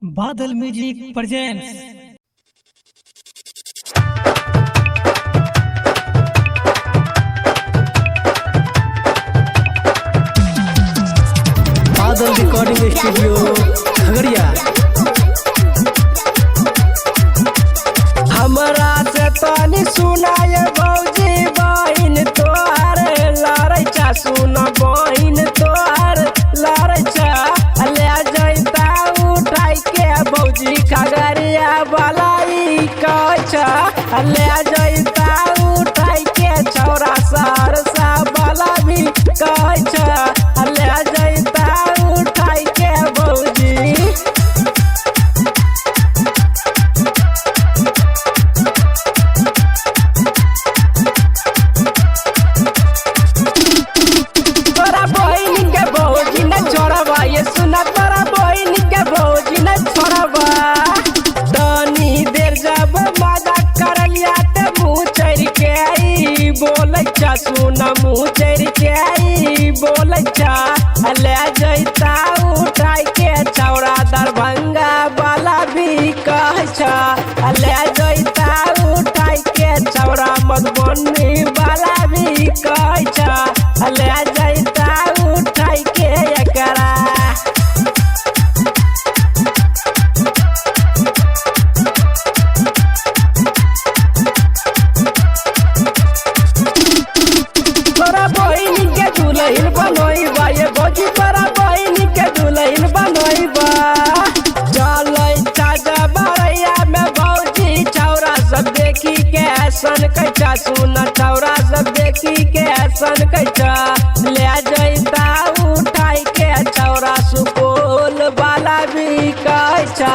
बादल music presents. बादल recording studio Khagaria. हमरा से तनी सुनाए भौजी बहिन तोहर लड़ैचा, सुन बहिन तोहर लड़ैचा ले जैता उठाई के भौजी खगड़िया वाला ई कचा ले जैता उठाई के छौरा सहरसा वाला भी कचा ले जैता उठाई के भौजी। तोरा बहिन के भौजी न छोड़बा, ये सुना तोरा बहिन के भौजी न छोड़बा। तनी देर जब मजा करलिया त मुँह चढ़ के आई बोलैचा, सुन मुँह चढ़ के आई बोलैचा ले जैता उठाई के छौरा दरभंगा वाला भी कहचा ले जैता उठाई के छौरा मधुबनी वाला भी कहचा ले जैता उठाई के एकरा। तोरा बहिन के दुल्हन बनोइबा, ये भौजी तोरा बहिन के दुल्हन बनोइबा। चलै चाचा बरैया में भौजी छौरा सब देखी के ऐसन कैचा, सुन छौरा सब देखी के ऐसन कैचा ले जैता उठाई के छौरा सुपौल वाला भी कैचा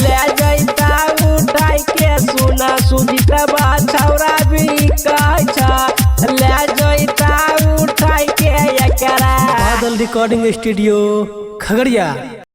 ले जैता उठाई के सुन सुजीतवा छौरा भी कैचा ले जैता उठाई के एकरा। बादल रिकॉर्डिंग स्टूडियो खगड़िया।